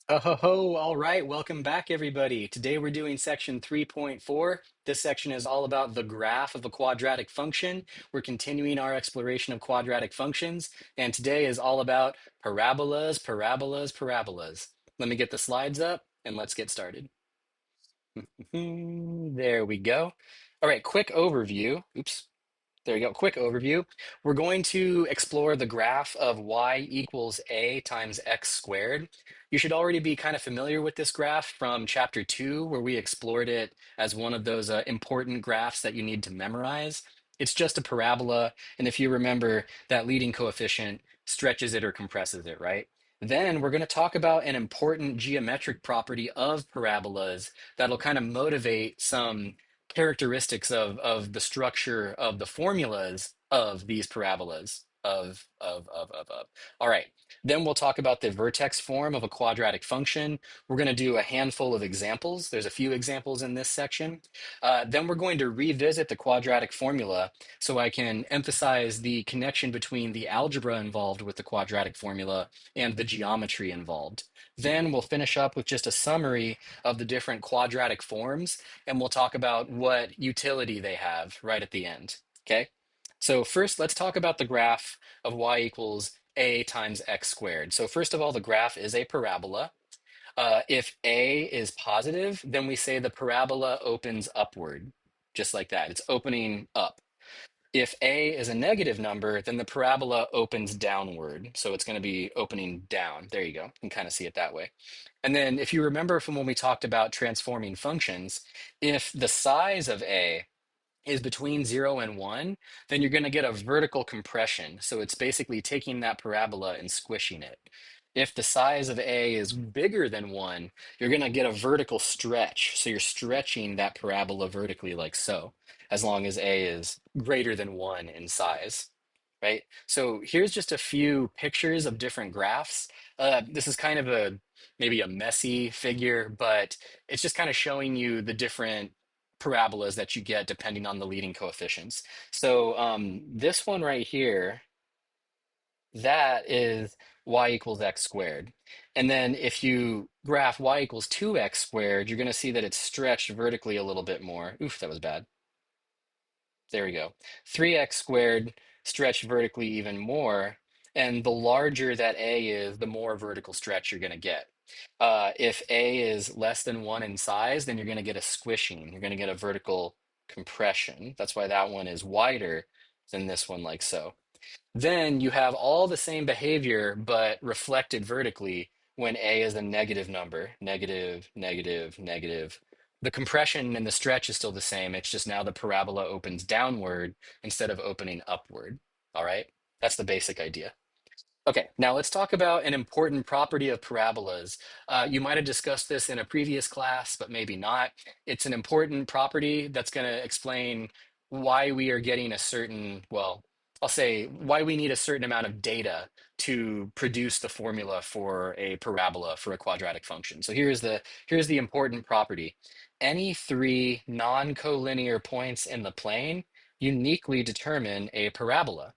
Ho ho ho, all right, welcome back everybody. Today we're doing section 3.4. This section is all about the graph of a quadratic function. We're continuing our exploration of quadratic functions, and today is all about parabolas, parabolas, parabolas. Let me get the slides up and let's get started. There we go. All right, quick overview. Oops. There you go, quick overview. We're going to explore the graph of y equals a times x squared. You should already be kind of familiar with this graph from chapter 2, where we explored it as one of those important graphs that you need to memorize. It's just a parabola, and if you remember, that leading coefficient stretches it or compresses it, right? Then we're going to talk about an important geometric property of parabolas that'll kind of motivate some characteristics of the structure of the formulas of these parabolas of. All right. Then we'll talk about the vertex form of a quadratic function. We're going to do a handful of examples. There's a few examples in this section. Then we're going to revisit the quadratic formula so I can emphasize the connection between the algebra involved with the quadratic formula and the geometry involved. Then we'll finish up with just a summary of the different quadratic forms, and we'll talk about what utility they have right at the end. Okay? So first, let's talk about the graph of y equals a times x squared. So first of all, the graph is a parabola. If a is positive, then we say the parabola opens upward, just like that. It's opening up. If a is a negative number, then the parabola opens downward. So it's going to be opening down. There you go. You can kind of see it that way. And then if you remember from when we talked about transforming functions, if the size of a is between 0 and 1, then you're going to get a vertical compression. So it's basically taking that parabola and squishing it. If the size of A is bigger than 1, you're going to get a vertical stretch. So you're stretching that parabola vertically like so, as long as A is greater than 1 in size. Right? So here's just a few pictures of different graphs. This is kind of maybe a messy figure, but it's just kind of showing you the different parabolas that you get depending on the leading coefficients. So this one right here, that is y equals x squared. And then if you graph y equals 2x squared, you're going to see that it's stretched vertically a little bit more. Oof, that was bad. There we go. 3x squared stretched vertically even more. And the larger that a is, the more vertical stretch you're going to get. If a is less than 1 in size, then you're going to get a squishing. You're going to get a vertical compression. That's why that one is wider than this one, like so. Then you have all the same behavior, but reflected vertically when a is a negative number, negative, negative, negative. The compression and the stretch is still the same. It's just now the parabola opens downward instead of opening upward. All right? That's the basic idea. Okay, now let's talk about an important property of parabolas. You might have discussed this in a previous class, but maybe not. It's an important property that's going to explain why we are getting a certain, well, I'll say why we need a certain amount of data to produce the formula for a parabola for a quadratic function. So here's the important property. Any three non-collinear points in the plane uniquely determine a parabola.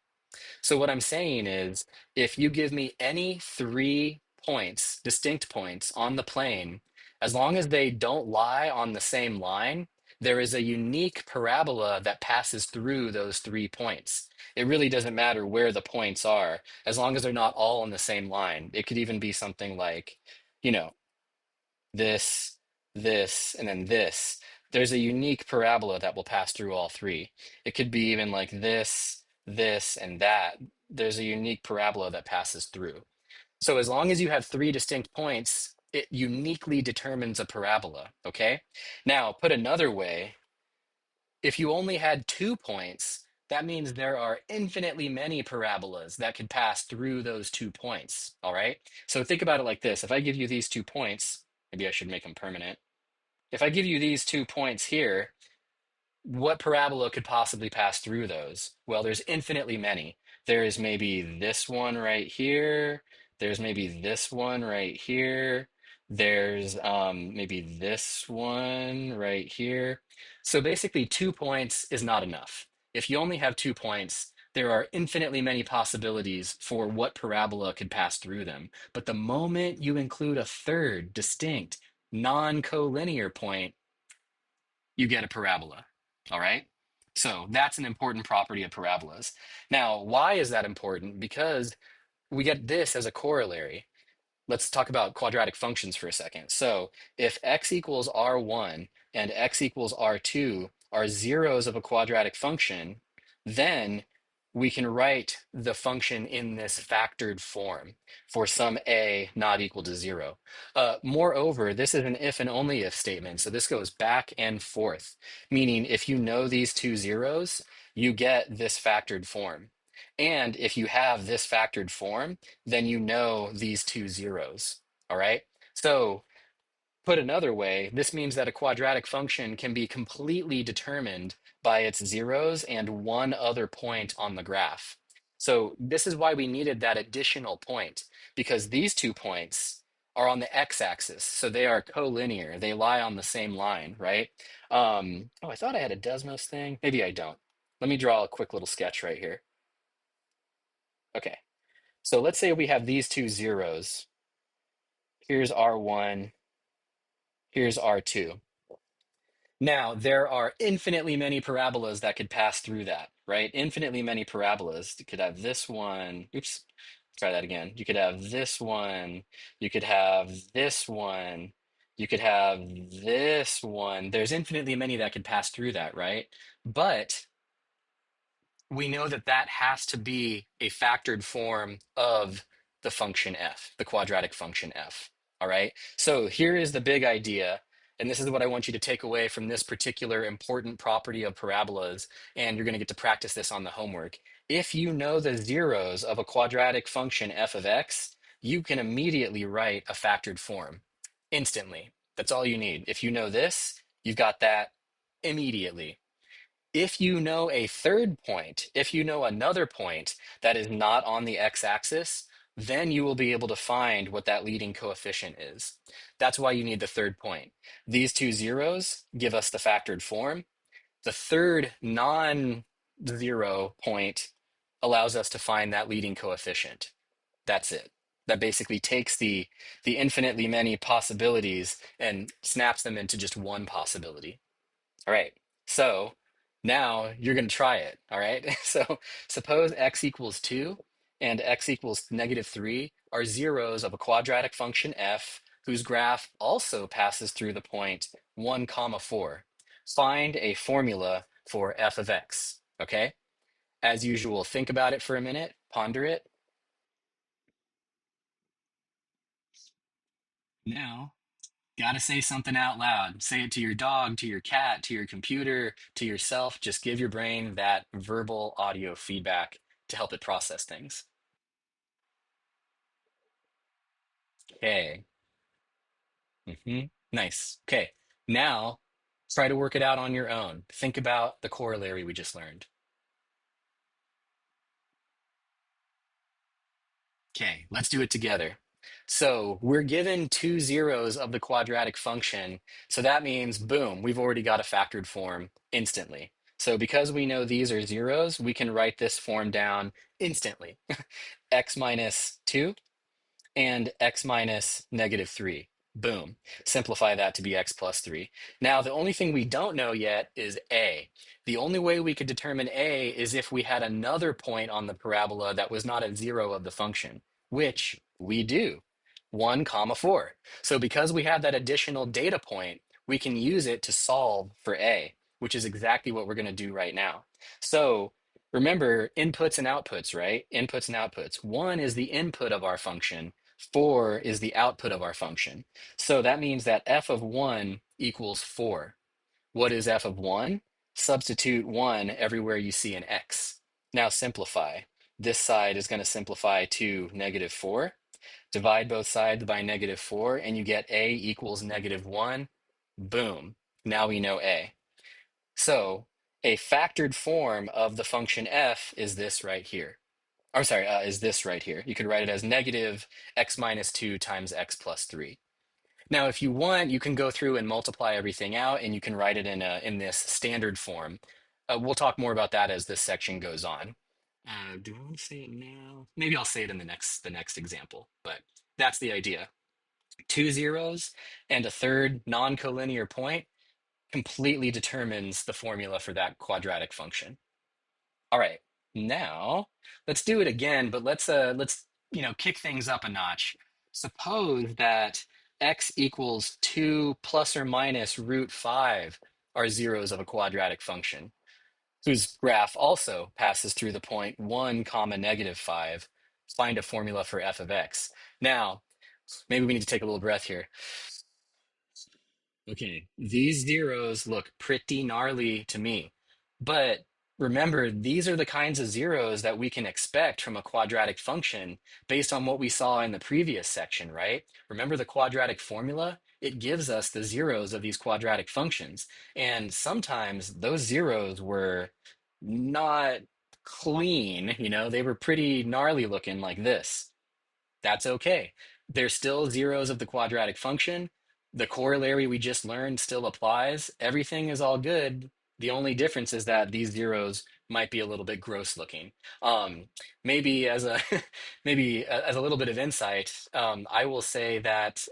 So what I'm saying is, if you give me any three points, distinct points on the plane, as long as they don't lie on the same line, there is a unique parabola that passes through those 3 points. It really doesn't matter where the points are, as long as they're not all on the same line. It could even be something like, you know, this, this, and then this. There's a unique parabola that will pass through all three. It could be even like this, and that. There's a unique parabola that passes through. So as long as you have three distinct points, it uniquely determines a parabola, okay? Now, put another way, if you only had 2 points, that means there are infinitely many parabolas that could pass through those 2 points, all right? So think about it like this. If I give you these 2 points, maybe I should make them permanent. If I give you these 2 points here, what parabola could possibly pass through those? Well, there's infinitely many. There's maybe this one right here. There's maybe this one right here. There's maybe this one right here. So basically, 2 points is not enough. If you only have 2 points, There are infinitely many possibilities for what parabola could pass through them. But the moment you include a third distinct non-collinear point, you get a parabola. All right? So that's an important property of parabolas. Now, why is that important? Because we get this as a corollary. Let's talk about quadratic functions for a second. So if x equals r1 and x equals r2 are zeros of a quadratic function, then we can write the function in this factored form for some a not equal to 0. Moreover, this is an if and only if statement. So this goes back and forth, meaning if you know these two zeros, you get this factored form. And if you have this factored form, then you know these two zeros. All right. So put another way, this means that a quadratic function can be completely determined by its zeros and one other point on the graph. So this is why we needed that additional point, because these 2 points are on the x-axis. So they are collinear. They lie on the same line, right? Oh, I thought I had a Desmos thing. Maybe I don't. Let me draw a quick little sketch right here. Okay. So let's say we have these two zeros. Here's R1, here's R2. Now, there are infinitely many parabolas that could pass through that, right? Infinitely many parabolas. You could have this one. Oops, try that again. You could have this one. You could have this one. You could have this one. There's infinitely many that could pass through that, right? But we know that that has to be a factored form of the function f, the quadratic function f. All right. So here is the big idea. And this is what I want you to take away from this particular important property of parabolas. And you're going to get to practice this on the homework. If you know the zeros of a quadratic function f of x, you can immediately write a factored form instantly. That's all you need. If you know this, you've got that immediately. If you know a third point, if you know another point that is not on the x-axis, then you will be able to find what that leading coefficient is. That's why you need the third point. These two zeros give us the factored form. The third non-zero point allows us to find that leading coefficient. That's it. That basically takes the infinitely many possibilities and snaps them into just one possibility. All right. So now you're going to try it. All right. So suppose x equals 2 and x equals -3 are zeros of a quadratic function f whose graph also passes through the point 1 comma 4. Find a formula for f of x. Okay. As usual, think about it for a minute, ponder it. Now, gotta say something out loud. Say it to your dog, to your cat, to your computer, to yourself. Just give your brain that verbal audio feedback to help it process things. Okay. Nice. Okay. Now, try to work it out on your own. Think about the corollary we just learned. Okay, let's do it together. So we're given two zeros of the quadratic function. So that means, boom, we've already got a factored form instantly. So because we know these are zeros, we can write this form down instantly. X minus 2 and x minus -3. Boom. Simplify that to be x plus 3. Now, the only thing we don't know yet is a. The only way we could determine a is if we had another point on the parabola that was not a zero of the function, which we do, 1 comma 4. So because we have that additional data point, we can use it to solve for a, which is exactly what we're going to do right now. So remember inputs and outputs, right? Inputs and outputs. 1 is the input of our function. 4 is the output of our function. So that means that f of 1 equals 4. What is f of 1? Substitute 1 everywhere you see an x. Now simplify. This side is going to simplify to -4. Divide both sides by -4, and you get a equals -1. Boom. Now we know a. So a factored form of the function f is this right here. I'm sorry, is this right here. You could write it as negative x minus 2 times x plus 3. Now, if you want, you can go through and multiply everything out, and you can write it in this standard form. We'll talk more about that as this section goes on. Do I want to say it now? Maybe I'll say it in the next example, but that's the idea. Two zeros and a third non-collinear point completely determines the formula for that quadratic function. All right, now let's do it again, but let's kick things up a notch. Suppose that x equals 2 plus or minus root 5 are zeros of a quadratic function, whose graph also passes through the point 1 comma negative 5. Find a formula for f of x. Now, maybe we need to take a little breath here. Okay, these zeros look pretty gnarly to me. But remember, these are the kinds of zeros that we can expect from a quadratic function based on what we saw in the previous section, right? Remember the quadratic formula? It gives us the zeros of these quadratic functions. And sometimes those zeros were not clean, they were pretty gnarly looking like this. That's okay. They're still zeros of the quadratic function. The corollary we just learned still applies. Everything is all good. The only difference is that these zeros might be a little bit gross looking. Maybe as a maybe as a little bit of insight, I will say that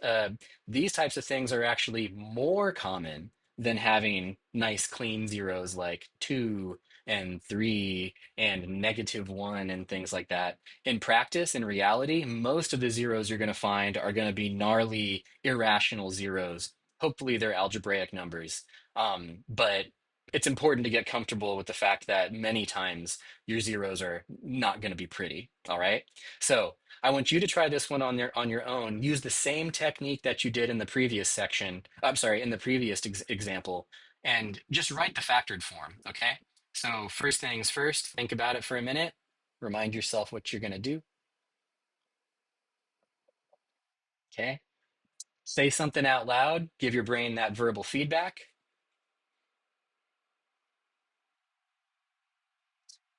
these types of things are actually more common than having nice clean zeros like 2 and 3 and -1 and things like that. In practice, in reality, most of the zeros you're going to find are going to be gnarly, irrational zeros. Hopefully, they're algebraic numbers. But it's important to get comfortable with the fact that many times your zeros are not going to be pretty. All right. So I want you to try this one on your own. Use the same technique that you did in the previous section. I'm sorry, in the previous example, and just write the factored form. Okay. So first things first, think about it for a minute. Remind yourself what you're going to do. Okay. Say something out loud. Give your brain that verbal feedback.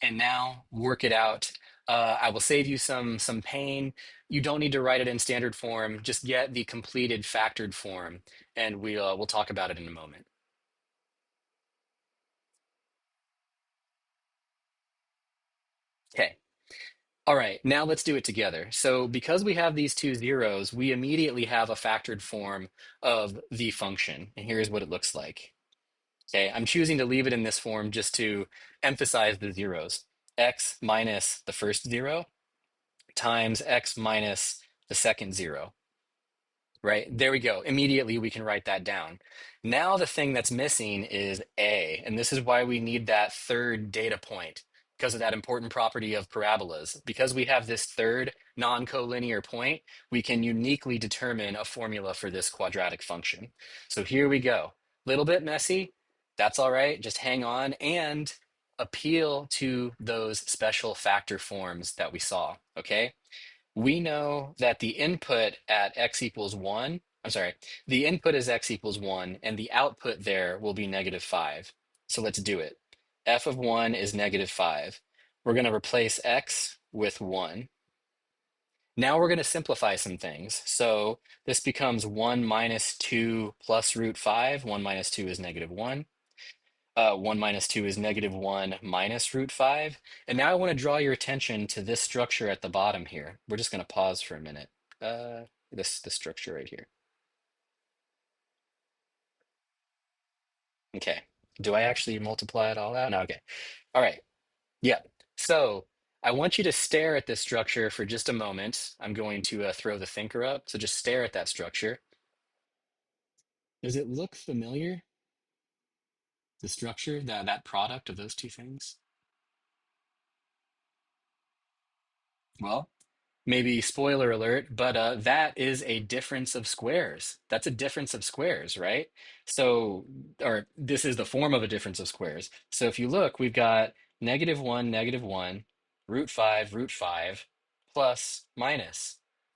And now work it out. I will save you some pain. You don't need to write it in standard form. Just get the completed factored form, and we'll talk about it in a moment. Okay. All right. Now let's do it together. So because we have these two zeros, we immediately have a factored form of the function. And here's what it looks like. Okay, I'm choosing to leave it in this form just to emphasize the zeros. X minus the first zero times x minus the second zero. Right, there we go. Immediately we can write that down. Now the thing that's missing is a, and this is why we need that third data point because of that important property of parabolas. Because we have this third non-collinear point, we can uniquely determine a formula for this quadratic function. So here we go. Little bit messy. That's all right. Just hang on and appeal to those special factor forms that we saw. Okay. We know that the input at x equals 1, I'm sorry, the input is x equals 1, and the output there will be -5. So let's do it. F of 1 is -5. We're going to replace x with 1. Now we're going to simplify some things. So this becomes 1 minus 2 plus root 5. 1 minus 2 is -1. 1 minus 2 is -1 minus root 5. And now I want to draw your attention to this structure at the bottom here. We're just going to pause for a minute. This structure right here. Okay. Do I actually multiply it all out? No, okay. All right. Yeah. So I want you to stare at this structure for just a moment. I'm going to throw the thinker up. So just stare at that structure. Does it look familiar? The structure, that product of those two things? Well, maybe spoiler alert, but that is a difference of squares. That's a difference of squares, right? So, or this is the form of a difference of squares. So if you look, we've got -1, root 5, plus minus.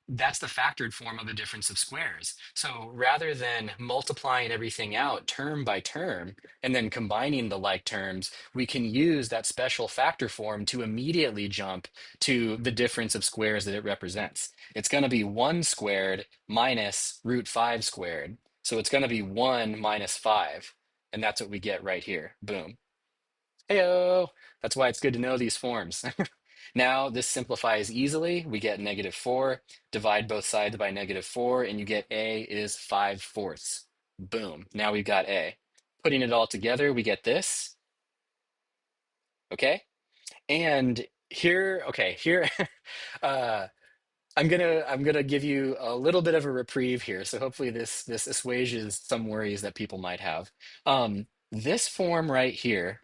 That's the factored form of a difference of squares. So rather than multiplying everything out term by term and then combining the like terms, we can use that special factor form to immediately jump to the difference of squares that it represents. It's going to be 1 squared minus root 5 squared. So it's going to be 1 minus 5. And that's what we get right here. Boom. Heyo. That's why it's good to know these forms. Now this simplifies easily. We get -4, divide both sides by -4, and you get A is 5/4. Boom. Now we've got A. Putting it all together, we get this, okay? And here, okay, here, uh, I'm gonna give you a little bit of a reprieve here. So hopefully this assuages some worries that people might have. This form right here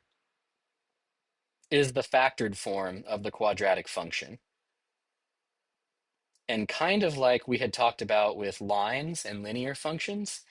is the factored form of the quadratic function. And kind of like we had talked about with lines and linear functions,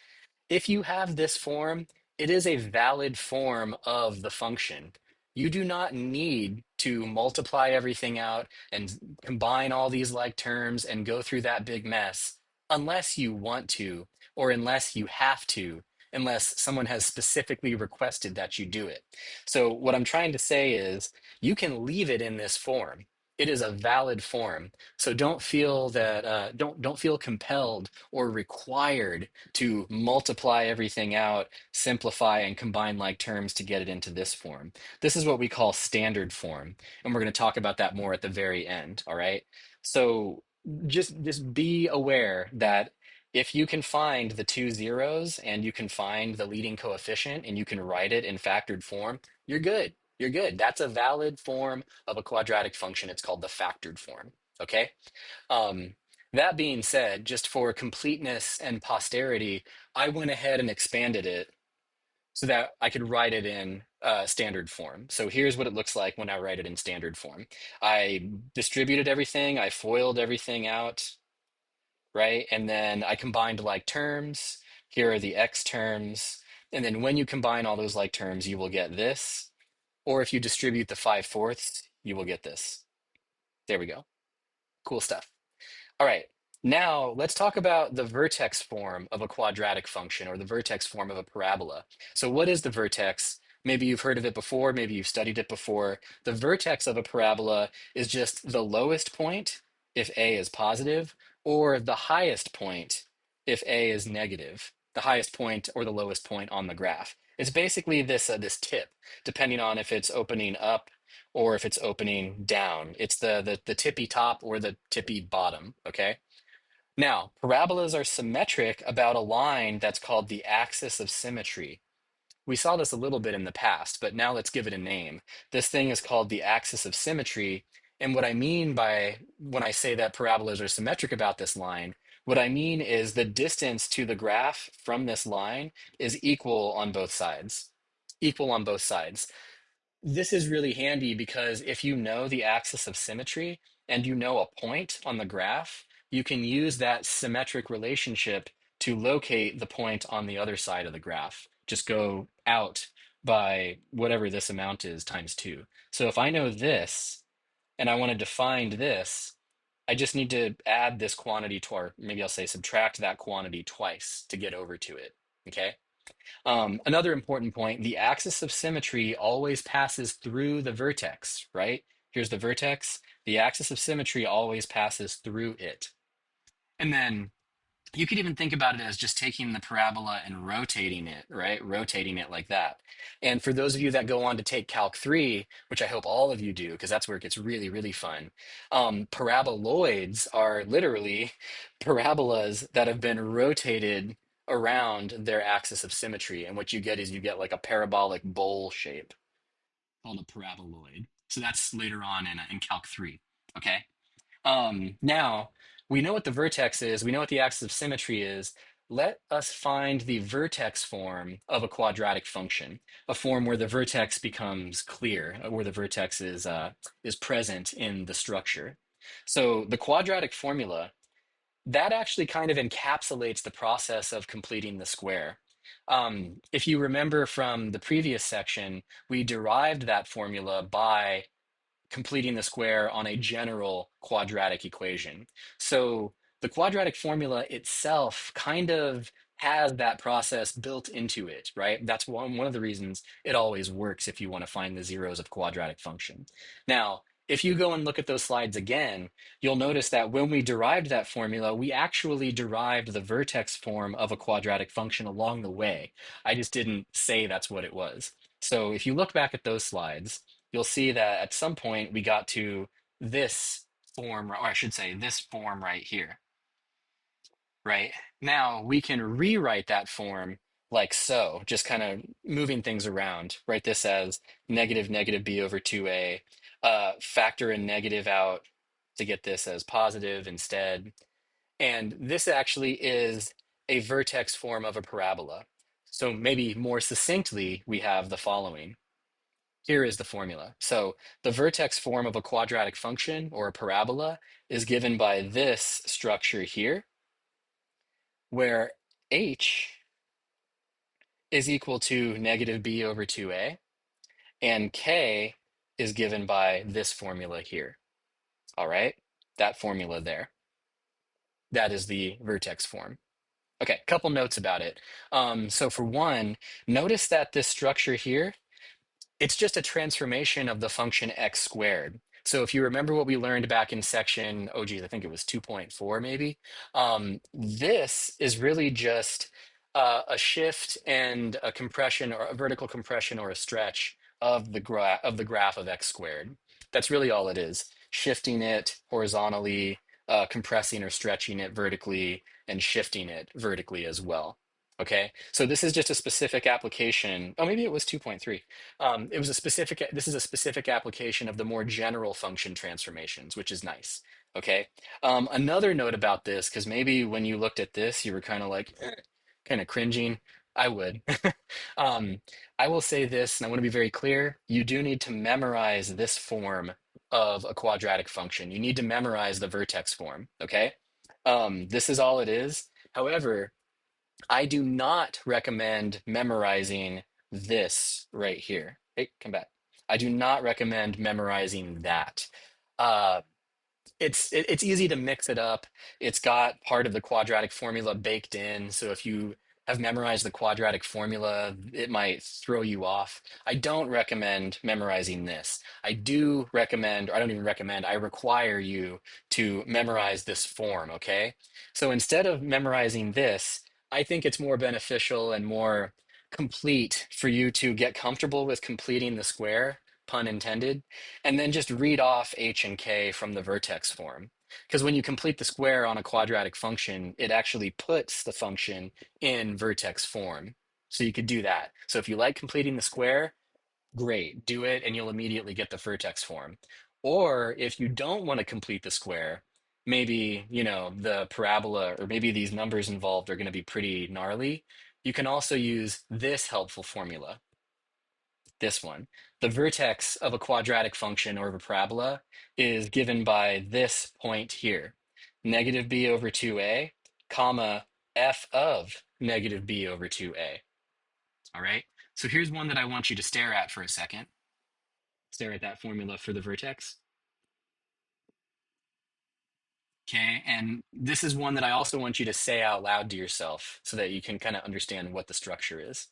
if you have this form, it is a valid form of the function. You do not need to multiply everything out and combine all these like terms and go through that big mess unless you want to, or unless you have to, unless someone has specifically requested that you do it. So what I'm trying to say is you can leave it in this form. It is a valid form. So don't feel that don't feel compelled or required to multiply everything out, simplify, and combine like terms to get it into this form. This is what we call standard form, and we're going to talk about that more at the very end, all right? So just be aware that if you can find the two zeros and you can find the leading coefficient and you can write it in factored form, you're good. You're good. That's a valid form of a quadratic function. It's called the factored form, okay? Um, that being said, just for completeness and posterity, I went ahead and expanded it so that I could write it in standard form. So here's what it looks like when I write it in standard form. I distributed everything, I FOILed everything out, right? And then I combined like terms. Here are the x terms. And then when you combine all those like terms, you will get this. Or if you distribute the 5/4, you will get this. There we go. Cool stuff. All right, now let's talk about the vertex form of a quadratic function or the vertex form of a parabola. So what is the vertex? Maybe you've heard of it before, maybe you've studied it before. The vertex of a parabola is just the lowest point if A is positive, or the highest point if A is negative, the highest point or the lowest point on the graph. It's basically this tip, depending on if it's opening up or if it's opening down. It's the tippy top or the tippy bottom, okay? Now, parabolas are symmetric about a line that's called the axis of symmetry. We saw this a little bit in the past, but now let's give it a name. This thing is called the axis of symmetry. And what I mean by when I say that parabolas are symmetric about this line, what I mean is the distance to the graph from this line is equal on both sides. Equal on both sides. This is really handy because if you know the axis of symmetry and you know a point on the graph, you can use that symmetric relationship to locate the point on the other side of the graph. Just go out by whatever this amount is times 2. So if I know this and I wanted to find this, I just need to add this quantity to our, maybe I'll say subtract that quantity twice to get over to it. Okay? Another important point, the axis of symmetry always passes through the vertex, right? Here's the vertex. The axis of symmetry always passes through it. And then you could even think about it as just taking the parabola and rotating it, right? Rotating it like that. And for those of you that go on to take Calc 3, which I hope all of you do, because that's where it gets really, really fun, paraboloids are literally parabolas that have been rotated around their axis of symmetry. And what you get is you get like a parabolic bowl shape called a paraboloid. So that's later on in Calc 3, okay? Now, we know what the vertex is, we know what the axis of symmetry is. Let us find the vertex form of a quadratic function, a form where the vertex becomes clear, where the vertex is present in the structure. So the quadratic formula, that actually kind of encapsulates the process of completing the square. If you remember from the previous section, we derived that formula by completing the square on a general quadratic equation. So the quadratic formula itself kind of has that process built into it, right? That's one of the reasons it always works if you want to find the zeros of quadratic function. Now, if you go and look at those slides again, you'll notice that when we derived that formula, we actually derived the vertex form of a quadratic function along the way. I just didn't say that's what it was. So if you look back at those slides, you'll see that at some point we got to this form, or I should say this form right here, right? Now we can rewrite that form like so, just kind of moving things around. Write this as negative negative b over 2a, factor a negative out to get this as positive instead. And this actually is a vertex form of a parabola. So maybe more succinctly, we have the following. Here is the formula. So the vertex form of a quadratic function or a parabola is given by this structure here, where h is equal to negative b over 2a, and k is given by this formula here. All right, that formula there. That is the vertex form. Okay, couple notes about it. So for one, notice that this structure here, it's just a transformation of the function x squared. So if you remember what we learned back in section, oh geez, I think it was 2.4 maybe, this is really just a shift and a compression or a vertical compression or a stretch of the graph of x squared. That's really all it is. Shifting it horizontally, compressing or stretching it vertically, and shifting it vertically as well. Okay, so this is just a specific application. Oh, maybe it was 2.3. It was a specific, this is a specific application of the more general function transformations, which is nice. Okay. Another note about this, because maybe when you looked at this, you were kind of like, kind of cringing. I would. um, I will say this, and I want to be very clear. You do need to memorize this form of a quadratic function. You need to memorize the vertex form. Okay. This is all it is. However, I do not recommend memorizing this right here. Hey, come back. I do not recommend memorizing that. Uh, it's easy to mix it up. It's got part of the quadratic formula baked in. So if you have memorized the quadratic formula, it might throw you off. I don't recommend memorizing this. I do recommend, or I don't even recommend, I require you to memorize this form, okay? So instead of memorizing this, I think it's more beneficial and more complete for you to get comfortable with completing the square, pun intended, and then just read off h and k from the vertex form. Because when you complete the square on a quadratic function, it actually puts the function in vertex form. So you could do that. So if you like completing the square, great, do it and you'll immediately get the vertex form. Or if you don't want to complete the square, maybe, the parabola or maybe these numbers involved are going to be pretty gnarly, you can also use this helpful formula, this one. The vertex of a quadratic function or of a parabola is given by this point here, negative b over 2a, comma, f of negative b over 2a. All right? So here's one that I want you to stare at for a second. Stare at that formula for the vertex. Okay, and this is one that I also want you to say out loud to yourself so that you can kind of understand what the structure is.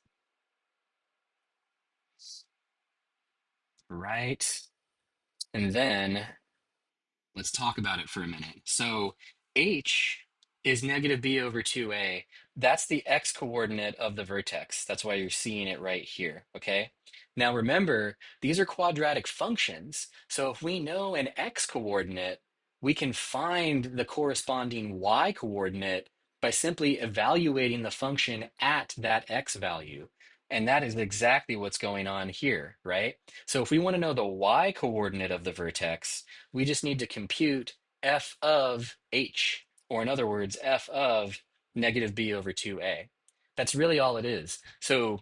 Right? And then let's talk about it for a minute. So h is negative b over 2a. That's the x coordinate of the vertex. That's why you're seeing it right here, okay? Now remember, these are quadratic functions. So if we know an x coordinate, we can find the corresponding y coordinate by simply evaluating the function at that x value. And that is exactly what's going on here, right? So if we want to know the y coordinate of the vertex, we just need to compute f of h, or in other words, f of negative b over 2a. That's really all it is. So,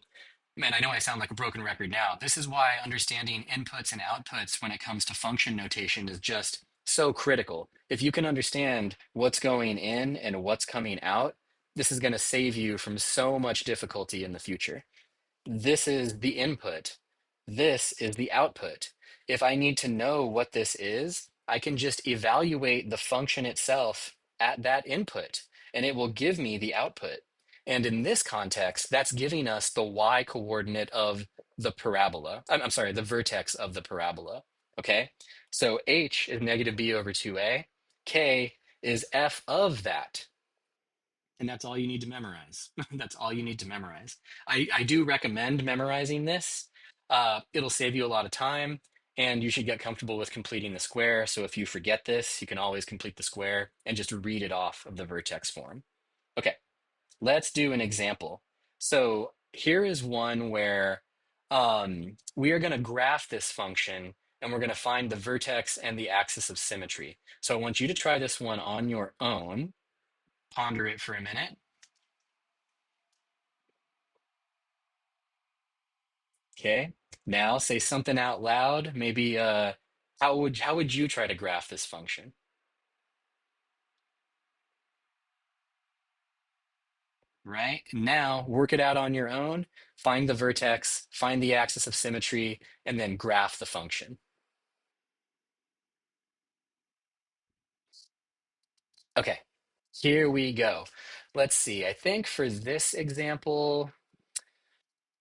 man, I know I sound like a broken record now. This is why understanding inputs and outputs when it comes to function notation is just so critical. If you can understand what's going in and what's coming out, this is going to save you from so much difficulty in the future. This is the input. This is the output. If I need to know what this is, I can just evaluate the function itself at that input, and it will give me the output. And in this context, that's giving us the y coordinate of the parabola. I'm sorry, the vertex of the parabola. Okay? So h is negative b over 2a. K is f of that. And that's all you need to memorize. That's all you need to memorize. I do recommend memorizing this. It'll save you a lot of time. and you should get comfortable with completing the square. So if you forget this, you can always complete the square and just read it off of the vertex form. Okay, let's do an example. So here is one where we are going to graph this function and we're going to find the vertex and the axis of symmetry. So I want you to try this one on your own, ponder it for a minute. Okay, now say something out loud. Maybe how would you try to graph this function? Right? Now work it out on your own, find the vertex, find the axis of symmetry, and then graph the function. Okay, here we go. Let's see. I think for this example,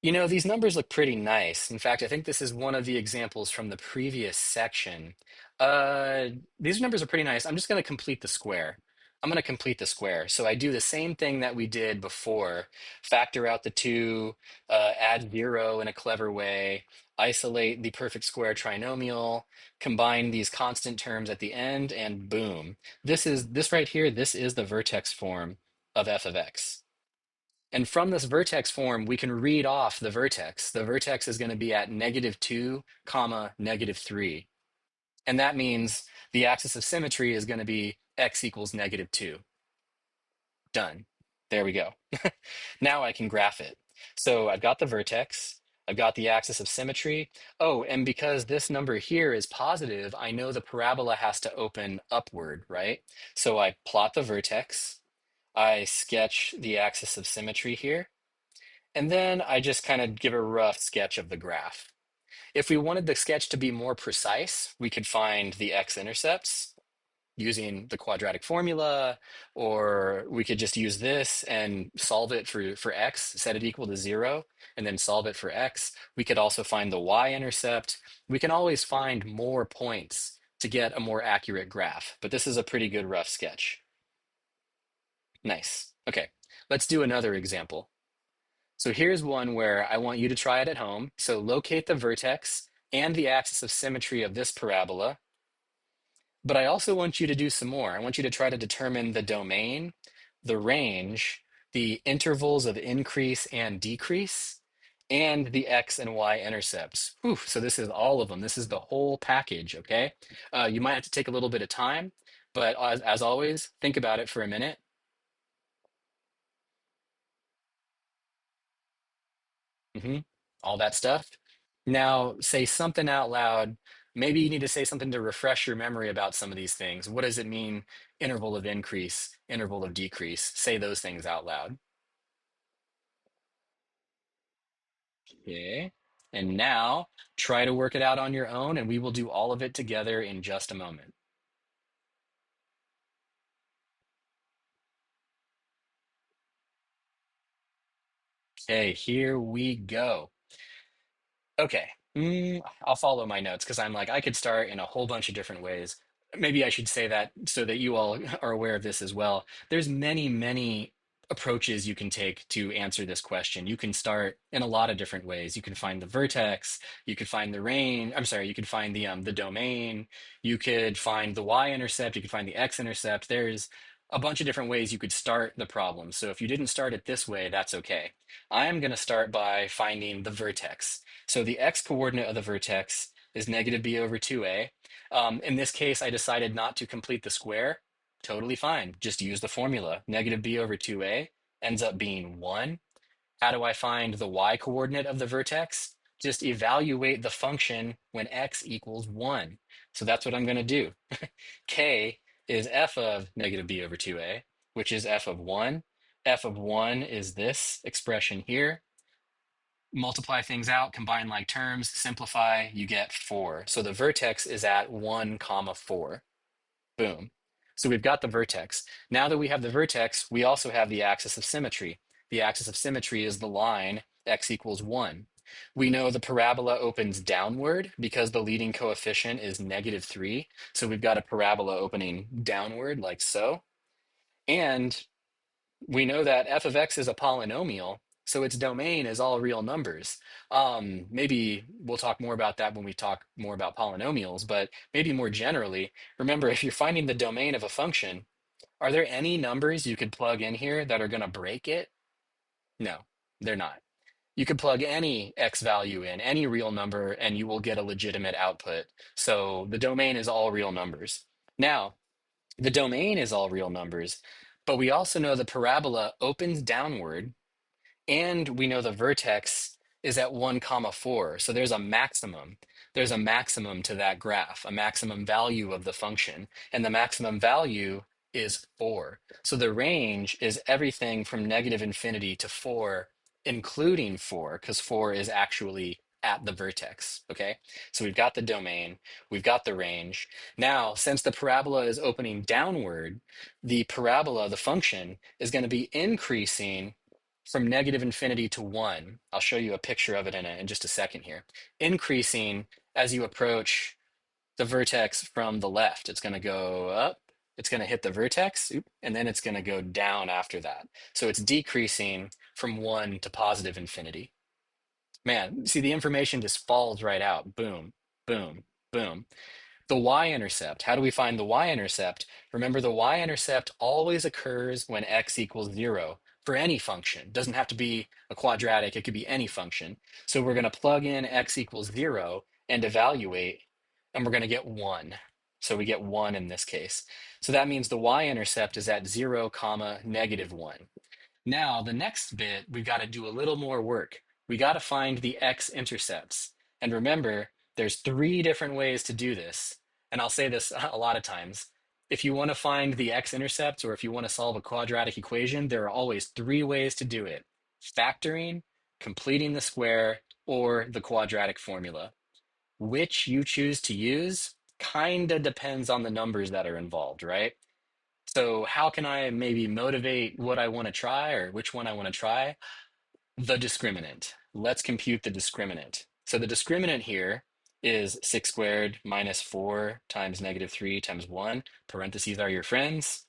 these numbers look pretty nice. In fact, I think this is one of the examples from the previous section. Uh, these numbers are pretty nice. I'm just going to complete the square. I'm going to complete the square. So I do the same thing that we did before, factor out the two, add zero in a clever way, isolate the perfect square trinomial, combine these constant terms at the end, and boom. This right here, this is the vertex form of f of x. And from this vertex form, we can read off the vertex. The vertex is going to be at -2, comma, -3. And that means the axis of symmetry is going to be x equals -2. Done. There we go. Now I can graph it. So I've got the vertex, I've got the axis of symmetry. Oh, and because this number here is positive, I know the parabola has to open upward, right? So I plot the vertex, I sketch the axis of symmetry here. And then I just kind of give a rough sketch of the graph. If we wanted the sketch to be more precise, we could find the x-intercepts using the quadratic formula, or we could just use this and solve it for x, set it equal to 0, and then solve it for x. We could also find the y-intercept. We can always find more points to get a more accurate graph, but this is a pretty good rough sketch. Nice. Okay, let's do another example. So here's one where I want you to try it at home. So locate the vertex and the axis of symmetry of this parabola. But I also want you to do some more. I want you to try to determine the domain, the range, the intervals of increase and decrease, and the x and y intercepts. Whew, so this is all of them. This is the whole package, okay? You might have to take a little bit of time, but as always, think about it for a minute. hmm All that stuff. Now, say something out loud. Maybe you need to say something to refresh your memory about some of these things. What does it mean, interval of increase, interval of decrease? Say those things out loud. Okay. And now try to work it out on your own, and we will do all of it together in just a moment. Okay, here we go. Okay. I'll follow my notes because I'm like, I could start in a whole bunch of different ways. Maybe I should say that so that you all are aware of this as well. There's many, many approaches you can take to answer this question. You can start in a lot of different ways. You can find the vertex, you could find the range, I'm sorry, you could find the domain, you could find the y-intercept, you could find the x-intercept. There's a bunch of different ways you could start the problem. So if you didn't start it this way, that's okay. I am going to start by finding the vertex. So the x coordinate of the vertex is -b over 2a. In this case, I decided not to complete the square. Totally fine. Just use the formula. -b over 2a ends up being 1. How do I find the y coordinate of the vertex? Just evaluate the function when x equals 1. So that's what I'm going to do. K is f of -b over 2a, which is f of 1. F of 1 is this expression here. Multiply things out, combine like terms, simplify, you get 4. So the vertex is at 1 comma 4. Boom. So we've got the vertex. Now that we have the vertex, we also have the axis of symmetry. The axis of symmetry is the line x equals 1. We know the parabola opens downward because the leading coefficient is -3. So we've got a parabola opening downward like so. And we know that f of x is a polynomial. So its domain is all real numbers. Maybe we'll talk more about that when we talk more about polynomials, but maybe more generally, remember if you're finding the domain of a function, are there any numbers you could plug in here that are going to break it? No, they're not. You could plug any x value in, any real number, and you will get a legitimate output. So the domain is all real numbers. Now, the domain is all real numbers, but we also know the parabola opens downward and we know the vertex is at 1 comma 4. So there's a maximum. There's a maximum to that graph, a maximum value of the function. And the maximum value is 4. So the range is everything from negative infinity to 4, including 4, because 4 is actually at the vertex. Okay, so we've got the domain, we've got the range. Now, since the parabola is opening downward, the parabola, the function, is going to be increasing from negative infinity to 1. I'll show you a picture of it in just a second here. Increasing as you approach the vertex from the left. It's going to go up, it's going to hit the vertex, and then it's going to go down after that. So it's decreasing from 1 to positive infinity. Man, see, the information just falls right out. Boom, boom, boom. The y-intercept. How do we find the y-intercept? Remember, the y-intercept always occurs when x equals 0 for any function. It doesn't have to be a quadratic, it could be any function. So we're going to plug in x equals 0 and evaluate, and we're going to get 1. So we get 1 in this case. So that means the y-intercept is at 0 comma negative 1. Now, the next bit, we've got to do a little more work. We got to find the x-intercepts. And remember, there's 3 different ways to do this. And I'll say this a lot of times. If you want to find the x-intercepts or if you want to solve a quadratic equation, there are always 3 ways to do it. Factoring, completing the square, or the quadratic formula. Which you choose to use kind of depends on the numbers that are involved, right? So how can I maybe motivate what I want to try or which one I want to try? The discriminant. Let's compute the discriminant. So the discriminant here is 6 squared minus 4 times negative 3 times 1. Parentheses are your friends.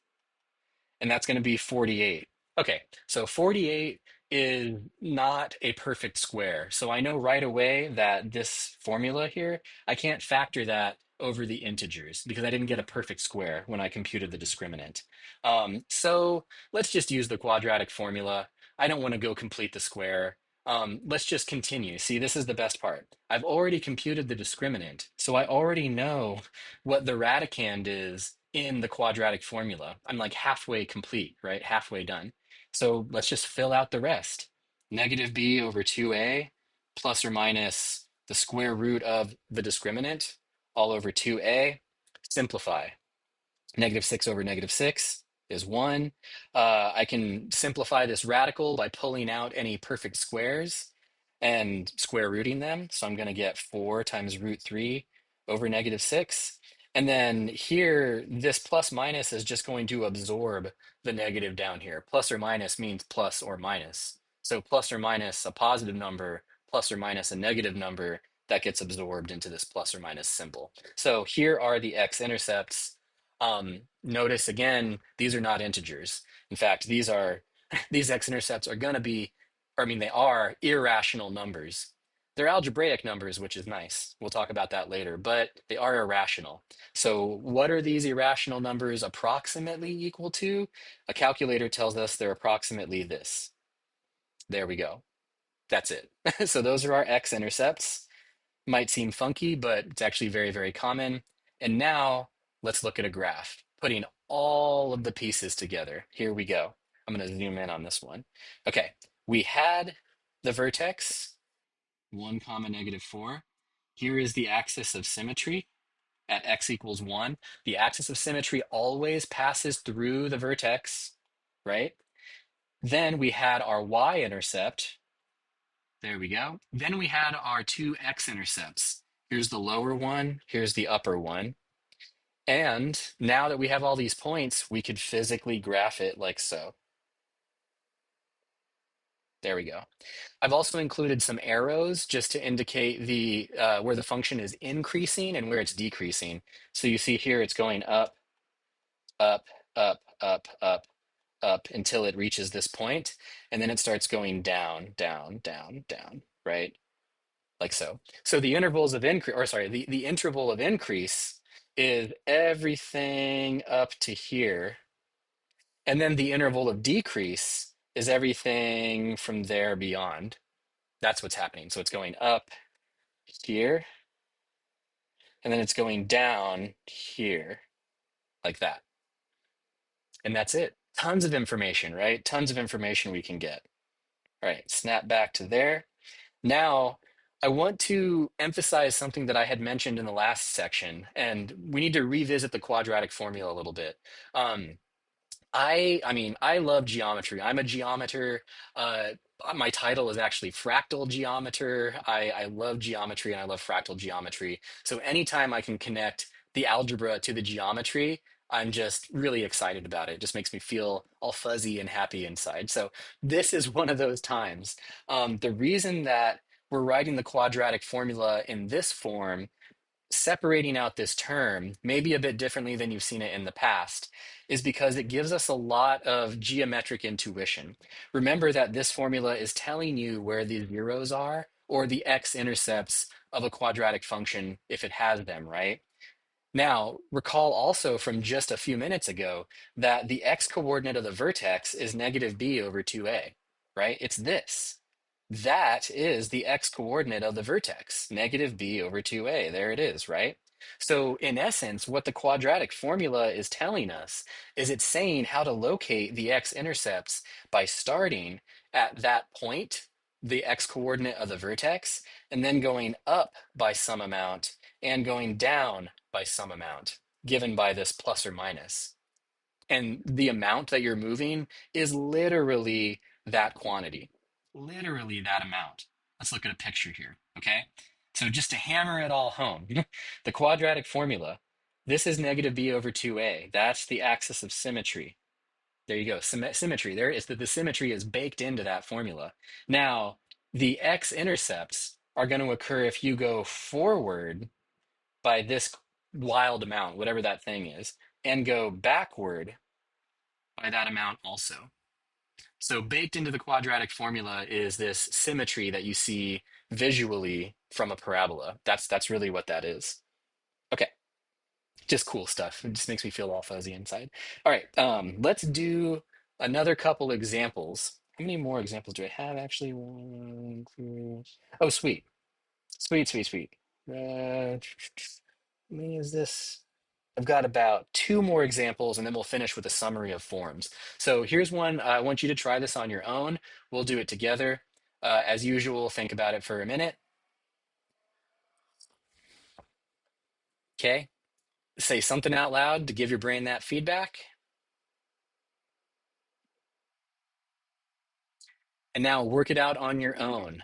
And that's going to be 48. Okay, so 48 is not a perfect square. So I know right away that this formula here, I can't factor that over the integers because I didn't get a perfect square when I computed the discriminant. So let's just use the quadratic formula. I don't want to go complete the square. Let's just continue. See, this is the best part. I've already computed the discriminant, so I already know what the radicand is in the quadratic formula. I'm like halfway complete, right? Halfway done. So let's just fill out the rest. Negative b over 2a plus or minus the square root of the discriminant all over 2a. Simplify. Negative 6 over negative 6 is 1. I can simplify this radical by pulling out any perfect squares and square rooting them. So I'm going to get 4 times root 3 over negative 6. And then here, this plus minus is just going to absorb the negative down here. Plus or minus means plus or minus. So plus or minus a positive number, plus or minus a negative number, that gets absorbed into this plus or minus symbol. So here are the x-intercepts. Notice again, these are not integers. In fact, these x-intercepts are going to be, or I mean, they are irrational numbers. They're algebraic numbers, which is nice. We'll talk about that later, but they are irrational. So what are these irrational numbers approximately equal to? A calculator tells us they're approximately this. There we go. That's it. So those are our x-intercepts. Might seem funky, but it's actually very, very common. And now let's look at a graph, putting all of the pieces together. Here we go. I'm going to zoom in on this one. Okay, we had the vertex, 1 comma negative 4. Here is the axis of symmetry at x equals 1. The axis of symmetry always passes through the vertex, right? Then we had our y-intercept. There we go. Then we had our 2 x-intercepts. Here's the lower one, here's the upper one. And now that we have all these points, we could physically graph it like so. There we go. I've also included some arrows just to indicate the where the function is increasing and where it's decreasing. So you see here it's going up, up, up, up, up, up until it reaches this point, and then it starts going down, down, down, down, right? Like so. So the intervals of increase, or sorry, the interval of increase is everything up to here. And then the interval of decrease is everything from there beyond. That's what's happening. So it's going up here, and then it's going down here, like that. And that's it. Tons of information, right? Tons of information we can get. All right, snap back to there. Now, I want to emphasize something that I had mentioned in the last section, and we need to revisit the quadratic formula a little bit. Um, I mean, I love geometry. I'm a geometer. Uh, my title is actually fractal geometer. I love geometry and I love fractal geometry. So anytime I can connect the algebra to the geometry, I'm just really excited about it. It just makes me feel all fuzzy and happy inside. So this is one of those times. The reason that we're writing the quadratic formula in this form, separating out this term, maybe a bit differently than you've seen it in the past, is because it gives us a lot of geometric intuition. Remember that this formula is telling you where the zeros are, or the x-intercepts of a quadratic function if it has them, right? Now, recall also from just a few minutes ago that the x-coordinate of the vertex is negative b over 2a, right? It's this. That is the x-coordinate of the vertex, negative b over 2a. There it is, right? So in essence, what the quadratic formula is telling us is it's saying how to locate the x-intercepts by starting at that point, the x-coordinate of the vertex, and then going up by some amount and going down by some amount, given by this plus or minus. And the amount that you're moving is literally that quantity, literally that amount. Let's look at a picture here, okay? So just to hammer it all home, the quadratic formula, this is negative b over 2a. That's the axis of symmetry. There you go, symmetry. There is the symmetry is baked into that formula. Now, the x-intercepts are going to occur if you go forward by this wild amount, whatever that thing is, and go backward by that amount also. So baked into the quadratic formula is this symmetry that you see visually from a parabola. That's really what that is. Okay, just cool stuff. It just makes me feel all fuzzy inside. All right, let's do another couple examples. How many more examples do I have actually? One, two. Oh, sweet. Sweet, sweet, sweet. How many is this? I've got about two more examples, and then we'll finish with a summary of forms. So here's one. I want you to try this on your own. We'll do it together. As usual, think about it for a minute. Okay. Say something out loud to give your brain that feedback. And now work it out on your own.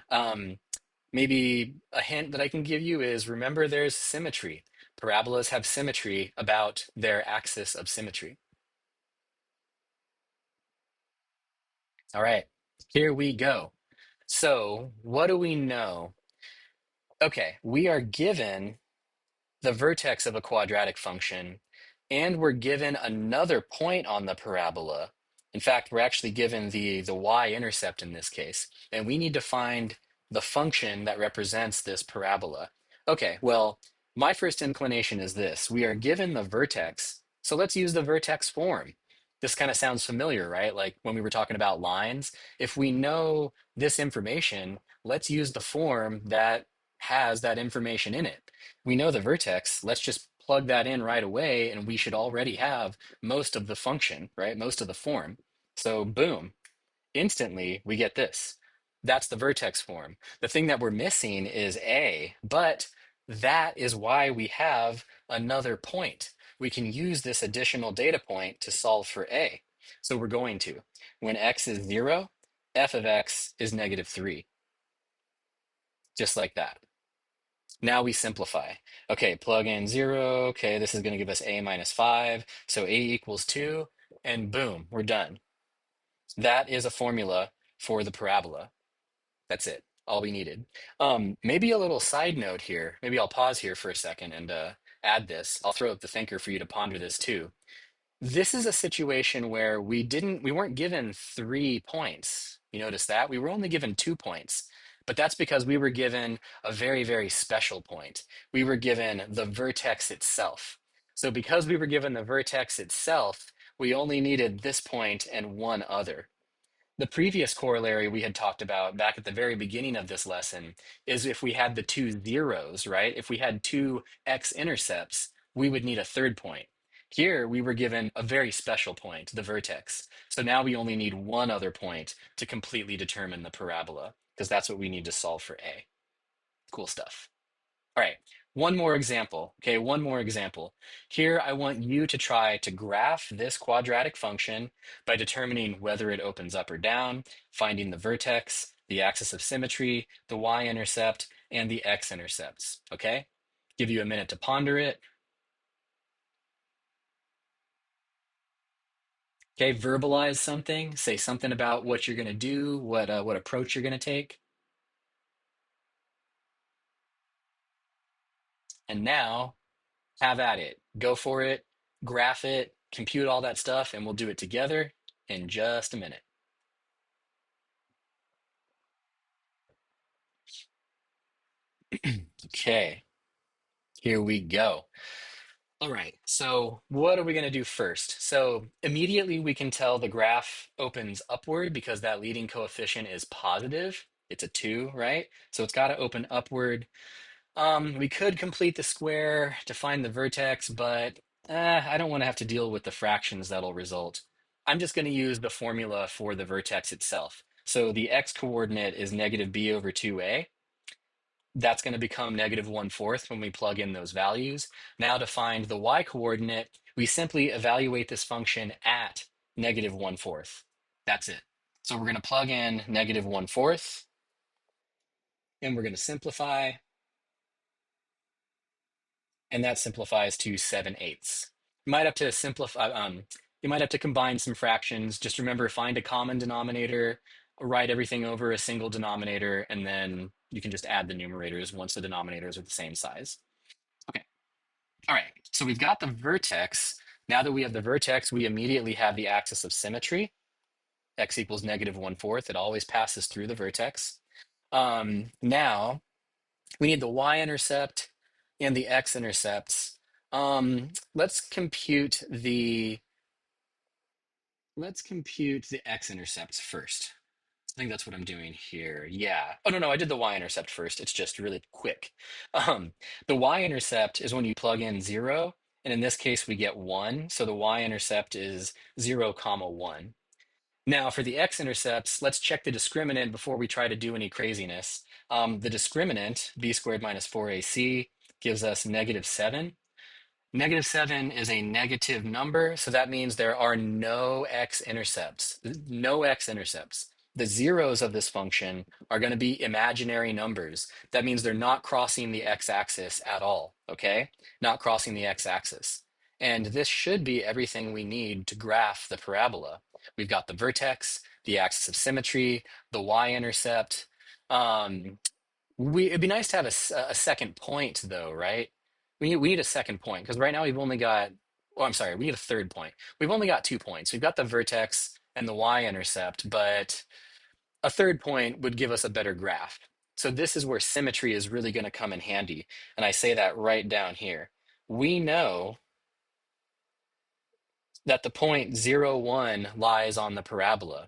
Maybe a hint that I can give you is remember there's symmetry. Parabolas have symmetry about their axis of symmetry. All right, here we go. So, what do we know? Okay, we are given the vertex of a quadratic function, and we're given another point on the parabola. In fact, we're actually given the y-intercept in this case, and we need to find the function that represents this parabola. Okay, well, my first inclination is this. We are given the vertex, so let's use the vertex form. This kind of sounds familiar, right? Like when we were talking about lines. If we know this information, let's use the form that has that information in it. We know the vertex, let's just plug that in right away, and we should already have most of the function, right? Most of the form. So boom, instantly we get this. That's the vertex form. The thing that we're missing is A, but that is why we have another point. We can use this additional data point to solve for A. So we're going to. When x is 0, f of x is negative 3, just like that. Now we simplify. Okay, plug in 0. Okay, this is going to give us a minus 5. So a equals 2, and boom, we're done. That is a formula for the parabola. That's it, all we needed. Maybe a little side note here. Maybe I'll pause here for a second and add this. I'll throw up the thinker for you to ponder this too. This is a situation where we weren't given 3 points. You notice that? We were only given 2 points, but that's because we were given a very, very special point. We were given the vertex itself. So because we were given the vertex itself, we only needed this point and one other. The previous corollary we had talked about back at the very beginning of this lesson is if we had the two zeros, right? If we had two x-intercepts, we would need a third point. Here, we were given a very special point, the vertex. So now we only need one other point to completely determine the parabola, because that's what we need to solve for A. Cool stuff. All right, one more example. Okay, one more example. Here, I want you to try to graph this quadratic function by determining whether it opens up or down, finding the vertex, the axis of symmetry, the y-intercept, and the x-intercepts. Okay? Give you a minute to ponder it. Okay, verbalize something. Say something about what you're going to do, what approach you're going to take. And now, have at it. Go for it, graph it, compute all that stuff, and we'll do it together in just a minute. Okay, here we go. All right, so what are we going to do first? So immediately we can tell the graph opens upward because that leading coefficient is positive. It's a 2, right? So it's got to open upward. We could complete the square to find the vertex, but I don't want to have to deal with the fractions that'll result. I'm just going to use the formula for the vertex itself. So the x coordinate is negative b over 2a. That's going to become negative 1/4 when we plug in those values. Now to find the y coordinate, we simply evaluate this function at negative 1/4. That's it. So we're going to plug in negative 1/4, and we're going to simplify, and that simplifies to 7/8. You might have to simplify, you might have to combine some fractions. Just remember, find a common denominator, write everything over a single denominator, and then you can just add the numerators once the denominators are the same size. Okay, all right, so we've got the vertex. Now that we have the vertex, we immediately have the axis of symmetry. X equals negative 1/4. It always passes through the vertex. Now, we need the y-intercept and the x-intercepts. Let's compute the x-intercepts first. I think that's what I'm doing here. Yeah. Oh, no, I did the y-intercept first. It's just really quick. Um, the y-intercept is when you plug in 0, and in this case we get 1. So the y-intercept is 0, comma 1. Now, for the x-intercepts, let's check the discriminant before we try to do any craziness. The discriminant, b squared minus 4ac, gives us negative 7. Negative 7 is a negative number, so that means there are no x-intercepts. No x-intercepts. The zeros of this function are going to be imaginary numbers. That means they're not crossing the x-axis at all, okay? Not crossing the x-axis. And this should be everything we need to graph the parabola. We've got the vertex, the axis of symmetry, the y-intercept. It'd be nice to have a second point though, right? We need a second point because right now we've only got, oh, I'm sorry, we need a third point. We've only got 2 points. We've got the vertex and the y-intercept, but a third point would give us a better graph. So this is where symmetry is really going to come in handy. And I say that right down here. We know that the point 0, 1 lies on the parabola.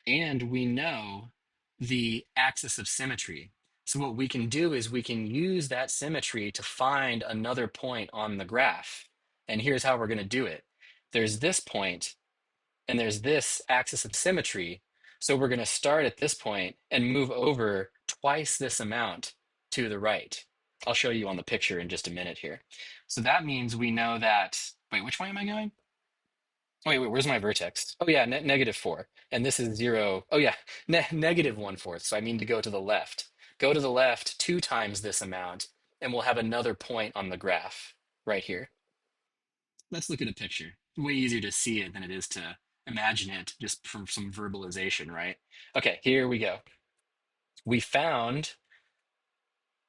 And we know the axis of symmetry. So what we can do is we can use that symmetry to find another point on the graph. And here's how we're going to do it. There's this point, and there's this axis of symmetry. So we're going to start at this point and move over twice this amount to the right. I'll show you on the picture in just a minute here. So that means we know that, wait, which way am I going? Oh, wait, where's my vertex? Oh, yeah, negative 4. And this is 0. Oh, yeah, negative 1/4. So I mean to go to the left. Go to the left 2 times this amount, and we'll have another point on the graph right here. Let's look at a picture. Way easier to see it than it is to imagine it just from some verbalization, right? Okay, here we go. We found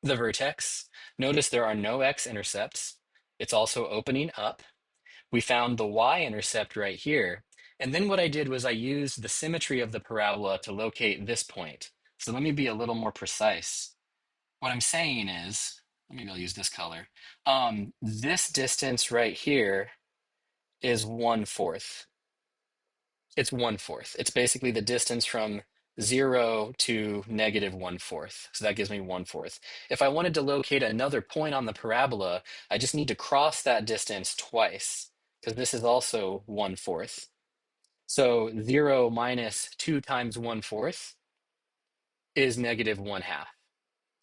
the vertex. Notice there are no x-intercepts. It's also opening up. We found the y-intercept right here. And then what I did was I used the symmetry of the parabola to locate this point. So let me be a little more precise. What I'm saying is, maybe I'll use this color. This distance right here is 1/4. It's 1/4. It's basically the distance from 0 to -1/4. So that gives me 1/4. If I wanted to locate another point on the parabola, I just need to cross that distance twice, because this is also 1/4. So 0 minus 2 times 1/4 is -1/2.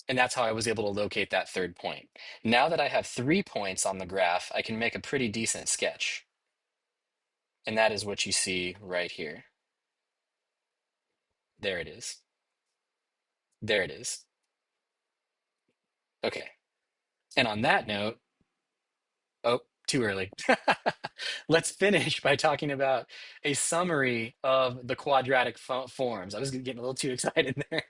And that's how I was able to locate that third point. Now that I have 3 points on the graph, I can make a pretty decent sketch. And that is what you see right here. There it is. There it is. Okay. And on that note, oh, too early. Let's finish by talking about a summary of the quadratic forms. I was getting a little too excited there.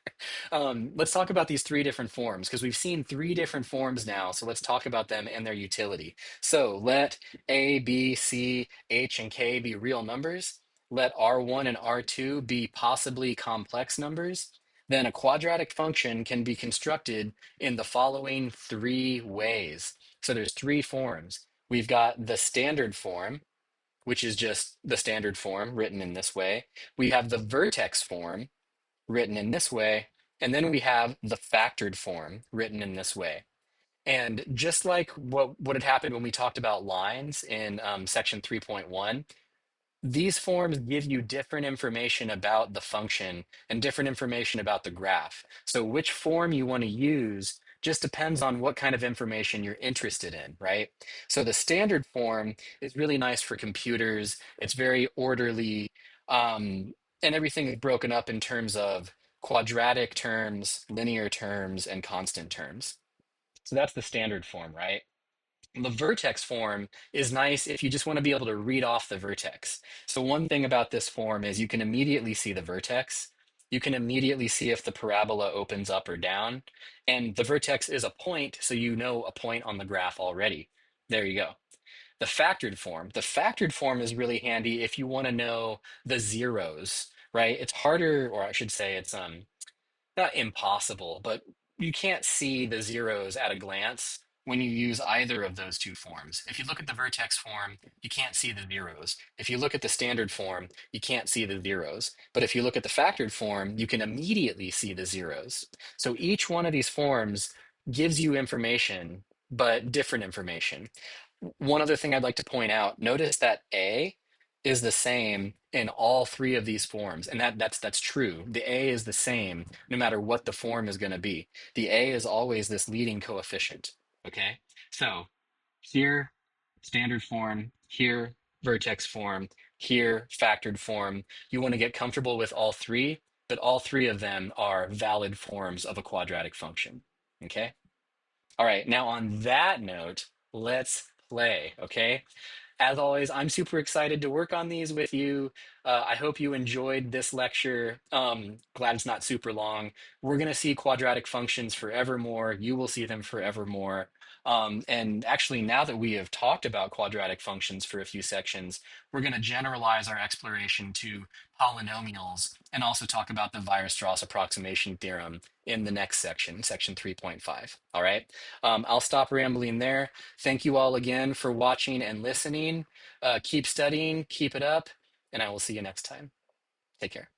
Let's talk about these three different forms because we've seen three different forms now. So let's talk about them and their utility. So let A, B, C, H, and K be real numbers. Let R1 and R2 be possibly complex numbers. Then a quadratic function can be constructed in the following three ways. So there's three forms. We've got the standard form, which is just the standard form written in this way. We have the vertex form written in this way. And then we have the factored form written in this way. And just like what had happened when we talked about lines in section 3.1, these forms give you different information about the function and different information about the graph. So which form you want to use just depends on what kind of information you're interested in, right? So the standard form is really nice for computers. It's very orderly, and everything is broken up in terms of quadratic terms, linear terms, and constant terms. So that's the standard form, right? The vertex form is nice if you just want to be able to read off the vertex. So one thing about this form is you can immediately see the vertex. You can immediately see if the parabola opens up or down. And the vertex is a point, so you know a point on the graph already. There you go. The factored form. The factored form is really handy if you want to know the zeros, right? It's harder, or I should say it's not impossible, but you can't see the zeros at a glance when you use either of those two forms. If you look at the vertex form, you can't see the zeros. If you look at the standard form, you can't see the zeros. But if you look at the factored form, you can immediately see the zeros. So each one of these forms gives you information, but different information. One other thing I'd like to point out, notice that A is the same in all three of these forms. And that's true. The A is the same no matter what the form is going to be. The A is always this leading coefficient. Okay. So here, standard form, here, vertex form, here, factored form. You want to get comfortable with all three, but all three of them are valid forms of a quadratic function. Okay. All right. Now on that note, let's play. Okay. As always, I'm super excited to work on these with you. I hope you enjoyed this lecture. Glad it's not super long. We're going to see quadratic functions forevermore. You will see them forevermore. And actually, now that we have talked about quadratic functions for a few sections, we're going to generalize our exploration to polynomials and also talk about the Weierstrass approximation theorem in the next section, section 3.5. All right. I'll stop rambling there. Thank you all again for watching and listening. Keep studying, keep it up, and I will see you next time. Take care.